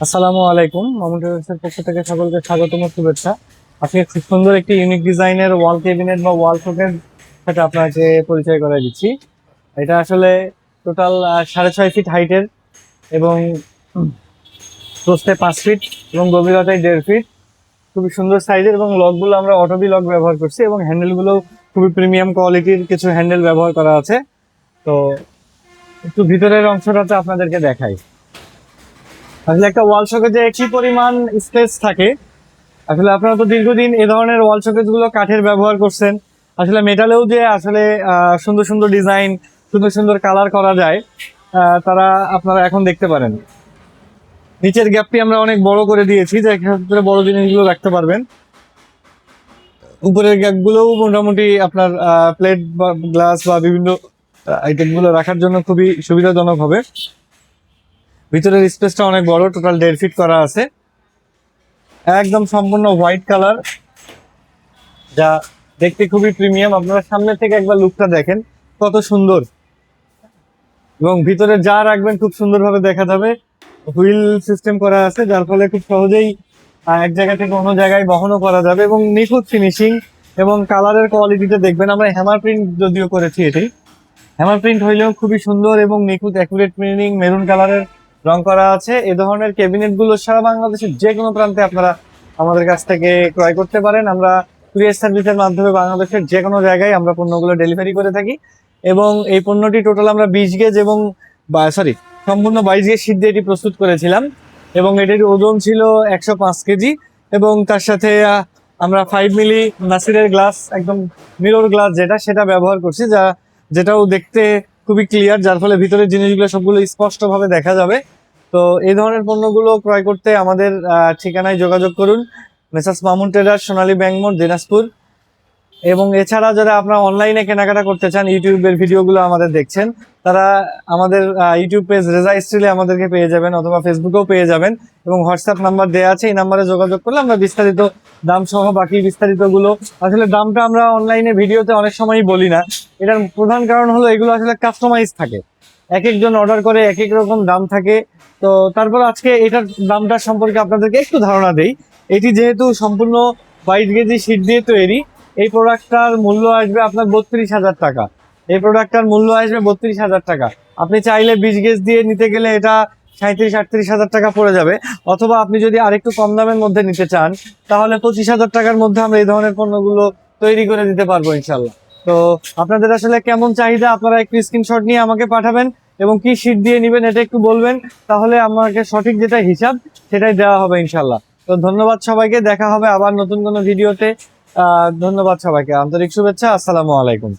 আসসালামু আলাইকুম। মামুন ট্রেডার্সের পক্ষ থেকে সকলকে স্বাগতম ও শুভেচ্ছা। আজকে খুব সুন্দর একটি ইউনিক ডিজাইনের ওয়াল ক্যাবিনেট বা ওয়াল শোকের সাথে আপনাকে পরিচয় করে দিচ্ছি। এটা আসলে টোটাল 6.5 ফিট হাইটের এবং প্রস্থে 5 ফিট এবং গভীরতায় 1.5 ফিট। খুবই সুন্দর সাইজের এবং লকগুলো আমরা অটোবি লক ব্যবহার করছি এবং হ্যান্ডেলগুলো খুবই প্রিমিয়াম কোয়ালিটির কিছু হ্যান্ডেল ব্যবহার করা আছে। তো একটু ভিতরের অংশটাতে আপনাদেরকে দেখাই। আসলে একটা ওয়াল শোকেজে কি পরিমাণ স্পেস থাকে। আসলে আপনারা তো দীর্ঘদিন এ ধরনের ওয়াল শোকেজ গুলো কাঠের ব্যবহার করছেন। আসলে মেটালেও যে আসলে সুন্দর সুন্দর ডিজাইন, সুন্দর সুন্দর কালার করা যায়, তারা আপনারা এখন দেখতে পারেন। নিচের গ্যাপটি আমরা অনেক বড় করে দিয়েছি, যে ক্ষেত্রে বড় জিনিসগুলো রাখতে পারবেন। উপরের গ্যাপ গুলোও মোটামুটি আপনার প্লেট বা গ্লাস বা বিভিন্ন আইটেম গুলো রাখার জন্য খুবই সুবিধাজনক হবে। ভিতরের স্পেসটা অনেক বড়, টোটাল 1.5 ফিট করা আছে। একদম সম্পূর্ণ হোয়াইট কালার, যা দেখতে খুবই প্রিমিয়াম। আপনারা সামনে থেকে একবার লুকটা দেখেন কত সুন্দর, এবং ভিতরে যা রাখবেন খুব সুন্দরভাবে দেখা যাবে। হুইল সিস্টেম করা আছে, যার ফলে খুব সহজেই এক জায়গা থেকে অন্য জায়গায় বহনও করা যাবে, এবং নিখুঁত ফিনিশিং এবং কালারের কোয়ালিটিটা দেখবেন। আমরা হ্যামার প্রিন্ট যদিও করেছি, এটি হ্যামার প্রিন্ট হইলেও খুবই সুন্দর এবং নিখুঁত অ্যাকুরেট প্রিন্টিং, মেরুন কালারের রং করা আছে। এ ধরনের ক্যাবিনেট গুলো সারা বাংলাদেশের যে কোনো প্রান্তে আপনারা আমাদের কাছ থেকে ক্রয় করতে পারেন। আমরা কুরিয়ার সার্ভিসের মাধ্যমে বাংলাদেশের যে কোনো জায়গায় আমরা পণ্যগুলো ডেলিভারি করে থাকি, এবং এই পণ্যটি টোটাল আমরা 20 গেজ এবং সম্পূর্ণ 22 গেজ শীট দিয়ে এটি প্রস্তুত করেছিলাম, এবং এটির ওজন ছিল 105 কেজি। এবং তার সাথে আমরা 5 মিলি নাসিরের গ্লাস, একদম মিরর গ্লাস সেটা ব্যবহার করছি, যেটাও দেখতে খুবই ক্লিয়ার, যার ফলে ভিতরের জিনিসগুলো সবগুলো স্পষ্টভাবে দেখা যাবে। তো এই ধরনের পণ্যগুলো ক্রয় করতে আমাদের ঠিকানায় যোগাযোগ করুন, মেসার্স মামুন ট্রেডার্স, সোনালী ব্যাংক মোড়, দিনাজপুর। এবং এছাড়া যারা আপনারা অনলাইনে কেনাকাটা করতে চান, ইউটিউবের ভিডিওগুলো আমাদের দেখছেন, তারা আমাদের ইউটিউব পেজ রেজা স্টিলে আমাদেরকে পেয়ে যাবেন, অথবা ফেসবুকেও পেয়ে যাবেন, এবং হোয়াটসঅ্যাপ নাম্বার দেওয়া আছে। এই নাম্বারে যোগাযোগ করলে আমরা বিস্তারিত দাম সহ বাকি বিস্তারিত গুলো, আসলে দামটা আমরা অনলাইনে ভিডিওতে অনেক সময়ই বলি না। এটার প্রধান কারণ হলো এগুলো আসলে কাস্টমাইজ থাকে, এক একজন অর্ডার করে এক এক রকম দাম থাকে। তো তারপর আজকে এটার দামটার সম্পর্কে আপনাদেরকে একটু ধারণা দেই। এটি যেহেতু সম্পূর্ণ 22 কেজি শীট দিয়ে তৈরি, এই প্রোডাক্টটার মূল্য আসবে আপনার 32,000 টাকা। এই প্রোডাক্টটার মূল্য আসবে 32,000 টাকা। আপনি চাইলে 20 গেজ দিয়ে নিতে গেলে এটা 37-38 হাজার টাকা পড়ে যাবে, অথবা আপনি যদি আরেকটু কম দামের মধ্যে নিতে চান, তাহলে 25,000 টাকার মধ্যে আমরা এই ধরনের পণ্যগুলো তৈরি করে দিতে পারবো ইনশাল্লাহ। তো আপনাদের আসলে কেমন চাহিদা, আপনারা একটু স্ক্রিনশট নিয়ে আমাকে পাঠাবেন, এবং কি শীট দিয়ে নিবেন এটা একটু বলবেন, তাহলে আমাকে সঠিক যেটা হিসাব সেটাই দেওয়া হবে ইনশাল্লাহ। তো ধন্যবাদ সবাইকে, দেখা হবে আবার নতুন কোনো ভিডিওতে। ধন্যবাদ সবাইকে, আন্তরিক শুভেচ্ছা, আসসালামু আলাইকুম।